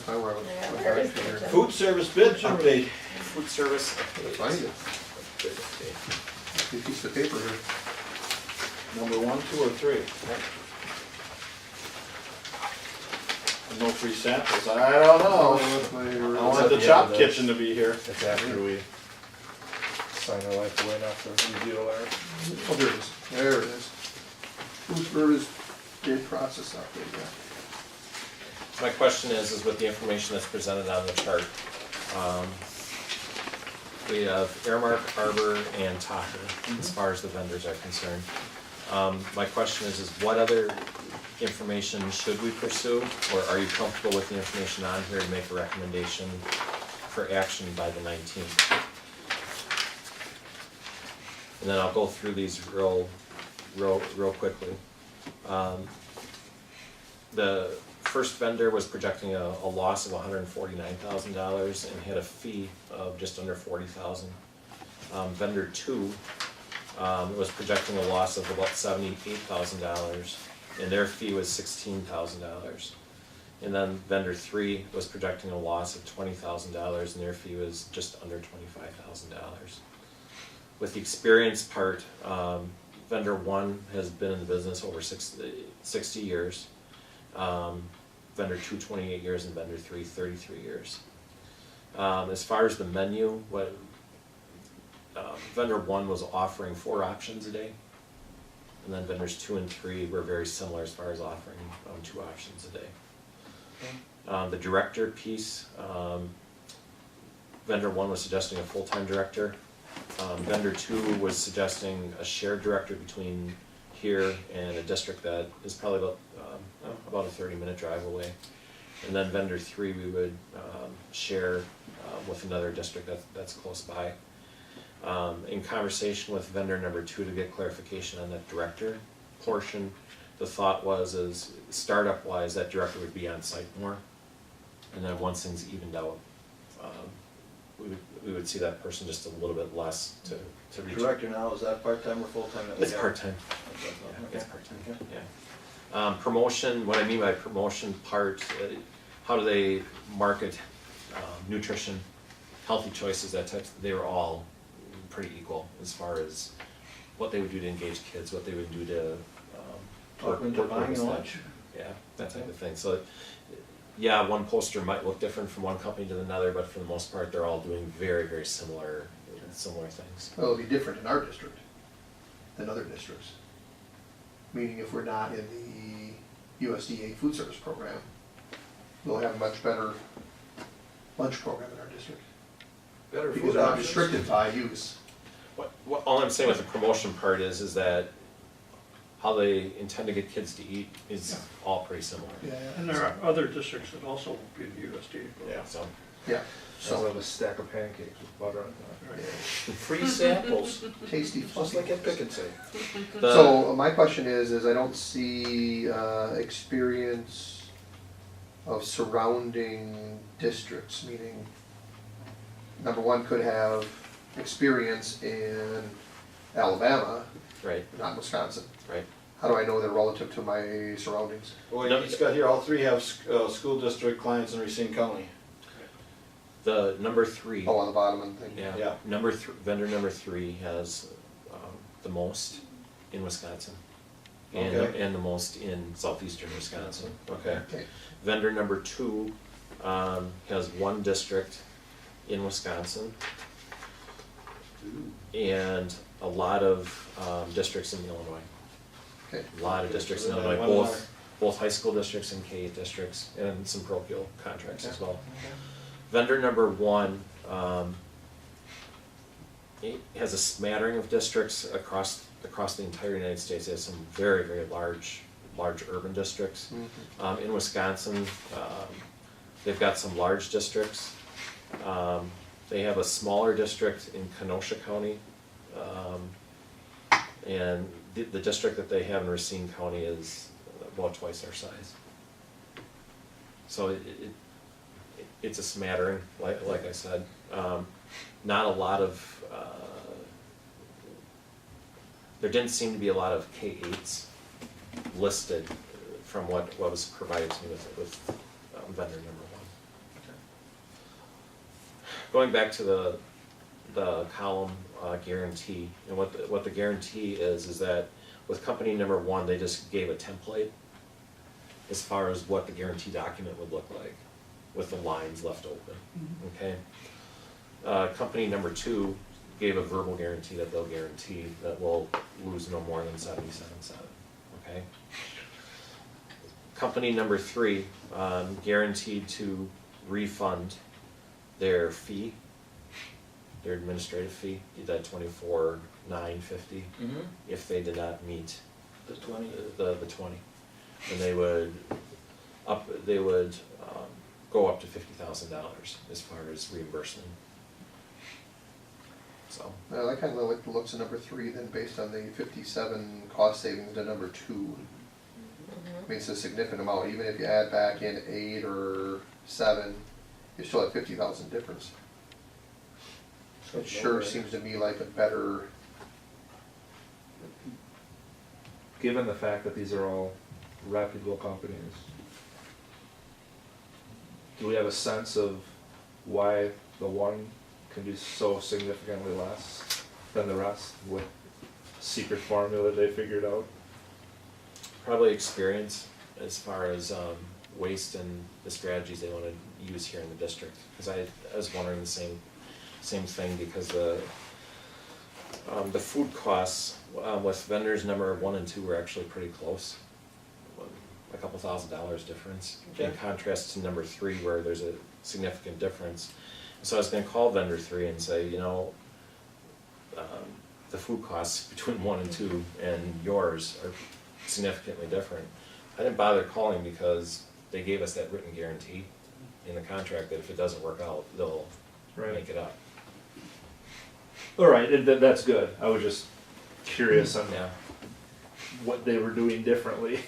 find where I was. Yeah, my where is direction the here. Food service bid update. Food service. Find it. New piece of paper here. Number 1, 2, or 3? No free samples, I don't know. I wanted the chop kitchen to be here. It's after we sign our life away, not to review our. Oh, there it is. There it is. Food service bid process update, yeah. My question is with the information that's presented on the chart, we have Airmark, Arbor, and Tahoe, as far as the vendors are concerned. My question is what other information should we pursue, or are you comfortable with the information on here to make a recommendation for action by the 19th? And then I'll go through these real quickly. The first vendor was projecting a loss of $149,000 and had a fee of just under $40,000. Vendor 2 was projecting a loss of about $78,000 and their fee was $16,000. And then vendor 3 was projecting a loss of $20,000 and their fee was just under $25,000. With the experience part, vendor 1 has been in the business over 60 years. Vendor 2, 28 years, and vendor 3, 33 years. As far as the menu, vendor 1 was offering 4 options a day, and then vendors 2 and 3 were very similar as far as offering 2 options a day. The director piece, vendor 1 was suggesting a full-time director. Vendor 2 was suggesting a shared director between here and a district that is probably about a 30-minute drive away. And then vendor 3 we would share with another district that's close by. In conversation with vendor number 2 to get clarification on that director portion, the thought was startup wise that director would be on site more, and then once things evened out, we would see that person just a little bit less to reach. Director now, is that part-time or full-time? It's part-time. Okay. It's part-time, yeah. Promotion, what I mean by promotion part, how do they market nutrition, healthy choices, that type, they were all pretty equal as far as what they would do to engage kids, what they would do to Talk into buying with lunch? Yeah, that type of thing. So, yeah, one poster might look different from one company to another, but for the most part, they're all doing very, very similar things. Well, it'll be different in our district than other districts. Meaning if we're not in the USDA food service program, we'll have a much better lunch program in our district. Better Because food we're not options. restricted by use. All I'm saying with the promotion part is that how they intend to get kids to eat is all pretty similar. Yeah. And there are other districts that also won't be in the USDA program. Yeah, so. Yeah, So so, have a stack of pancakes with butter on top. yeah. Free samples, Tasty, just fluffy. like at Pick and Say. So my question is I don't see experience of surrounding districts, meaning number 1 could have experience in Alabama, Right, not in Wisconsin. right. How do I know they're relative to my surroundings? Well, he's got here, all 3 have school district clients in Racine County. The number 3. Oh, on the bottom of the thing? Yeah. Vendor number 3 has the most in Wisconsin. Okay. And the most in southeastern Wisconsin. Okay. Okay. Vendor number 2 has 1 district in Wisconsin and a lot of districts in Illinois. Okay. A lot of districts in So Illinois, one both high school districts and K-8 districts, and some parochial contracts as Okay. well. Vendor number 1 it has a smattering of districts across the entire United States. It has some very, very large urban districts. In Wisconsin, they've got some large districts. They have a smaller district in Kenosha County, and the district that they have in Racine County is about twice our size. So it's a smattering, like I said. Not a lot of, there didn't seem to be a lot of K-8s listed from what was provided to me with vendor number going back to the column guarantee, and what the guarantee is that with company number one, they just gave a template as far as what the guarantee document would look like, with the lines left open, okay? Company number two gave a verbal guarantee that they'll guarantee that we'll lose no more than 77.7, okay? Company number three guaranteed to refund their fee, their administrative fee, that $24,950, if they did not meet The 20. the 20. And they would go up to $50,000 as far as reimbursement. So, I kinda like the looks of number three then based on the 57 cost savings to number two. I mean, it's a significant amount, even if you add back in 8 or 7, you still have 50,000 difference. It sure seems to me like a better, Given the fact that these are all reputable companies, do we have a sense of why the one can do so significantly less than the rest with secret formula they figured out? probably experience as far as waste and the strategies they want to use here in the district. Because I was wondering the same thing, because the food costs with vendors number 1 and 2 were actually pretty close. A couple $1,000s difference, in contrast to number 3 where there's a significant difference. So I was gonna call vendor 3 and say, you know, the food costs between 1 and 2 and yours are significantly different. I didn't bother calling because they gave us that written guarantee in the contract that if it doesn't work out, they'll make it up. All right, that's good. I was just curious on Yeah. what they were doing differently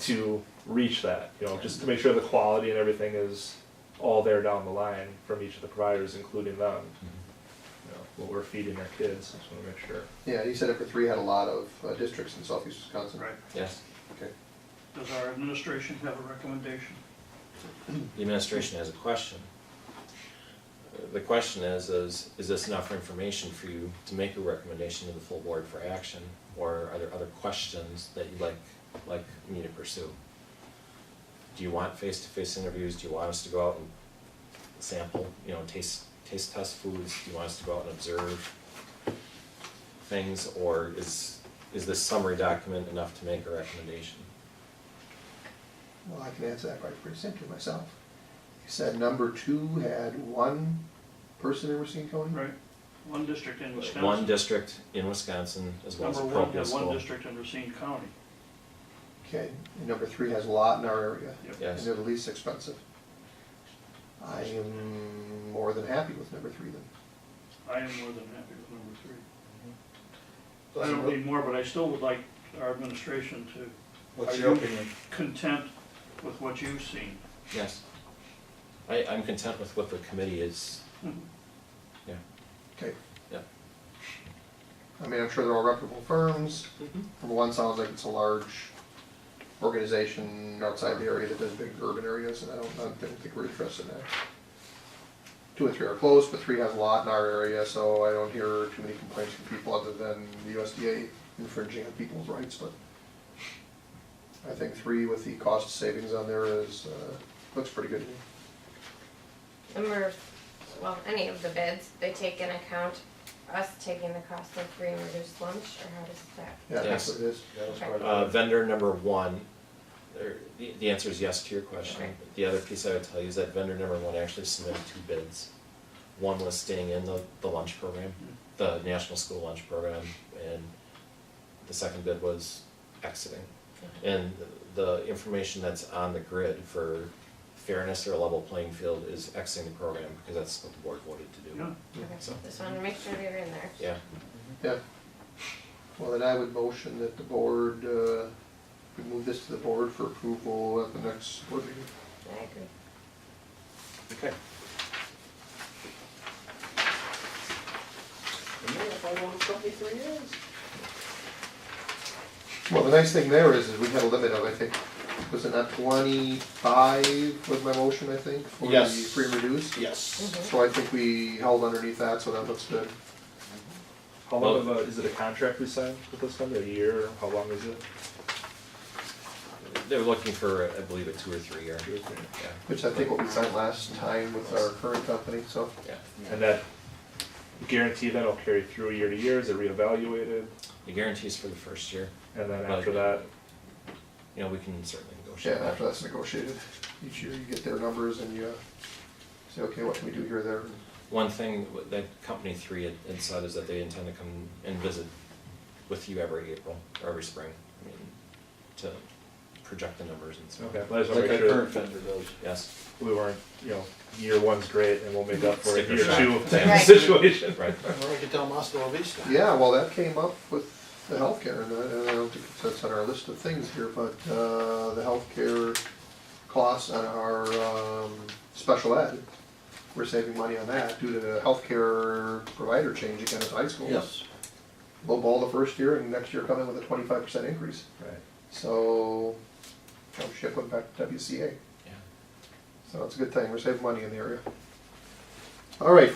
to reach that, you know, just to make sure the quality and everything is all there down the line from each of the providers, including them. You know, what we're feeding our kids, just wanna make sure. yeah, you said number 3 had a lot of districts in southeast Wisconsin. Right. Yes. Okay. Does our administration have a recommendation? The administration has a question. The question is this enough information for you to make a recommendation to the full board for action? Or are there other questions that you'd like me to pursue? Do you want face-to-face interviews? Do you want us to go out and sample, you know, taste test foods? Do you want us to go out and observe things? Or is this summary document enough to make a recommendation? Well, I can answer that quite pretty simply myself. You said number 2 had 1 person in Racine County? Right. One district in Wisconsin. One district in Wisconsin as well as a Number 1 parochial had one school. district in Racine County. Okay, and number 3 has a lot in our area. Yep. And Yes. they're the least expensive. I am more than happy with number 3 then. I am more than happy with number 3. I don't need more, but I still would like our administration to. What's Are your you opinion? Content with what you've seen? Yes. I'm content with what the committee is, yeah. Okay. Yeah. I mean, I'm sure they're all reputable firms. Mm-hmm. Number 1 sounds like it's a large organization outside the area that does big urban areas, and I don't think we're interested in that. 2 and 3 are close, but 3 has a lot in our area, so I don't hear too many complaints from people other than the USDA infringing on people's rights, but I think 3 with the cost savings on there is, looks pretty good to me. Any of the bids, they take in account us taking the cost of free and reduced lunch, or how does that? Yeah, that's Yes. what it is. That was Okay. part of it. Vendor number 1, the answer is yes to your question. Okay. The other piece I would tell you is that vendor number 1 actually submitted 2 bids. One was staying in the lunch program, the National School Lunch Program, and the second bid was exiting. And the information that's on the grid for fairness or a level playing field is exiting the program, because that's what the board voted to do. Yeah. Okay, So- just wanted to make sure they were in there. Yeah. Yeah. Well, then I would motion that the board, we move this to the board for approval at the next board meeting. I agree. Okay. And then if I know what company 3 is. Well, the nice thing there is we had a limit of, I think, was it not 25 was my motion, I think, for the Yes. free and reduced? Yes. Mhm. So I think we held underneath that, so that looks good. How long of a, is it a contract we signed with this vendor, a year, how long is it? They're looking for, I believe, a 2 or 3 year. 2 or 3? Yeah, Which I think what we signed last time with our current company, so. yeah. And that guarantee then will carry through year to year, is it reevaluated? The guarantees for the first year, And then Well, after that, you know, we can certainly Yeah, negotiate that. after that's negotiated, each year you get their numbers and you say, okay, what can we do here, there? One thing that company 3 had said is that they intend to come and visit with you every April, or every spring, I mean, to project the numbers and stuff. okay, but I just wanna Like make our sure current vendor does. Yes, we weren't, year one's great and we'll make up for it Sticker year shock. 2 type Right. of situation. right. Or we could tell them Hasta La Vista. Yeah, well, that came up with the healthcare, and I don't think that's on our list of things here, but, the healthcare costs on our, special ed, we're saving money on that due to the healthcare provider change again at high school. Yes. Low ball the first year, and next year come in with a 25% increase, Right. so, ship went back to WCA. Yeah. So it's a good thing, we're saving money in the area. All right,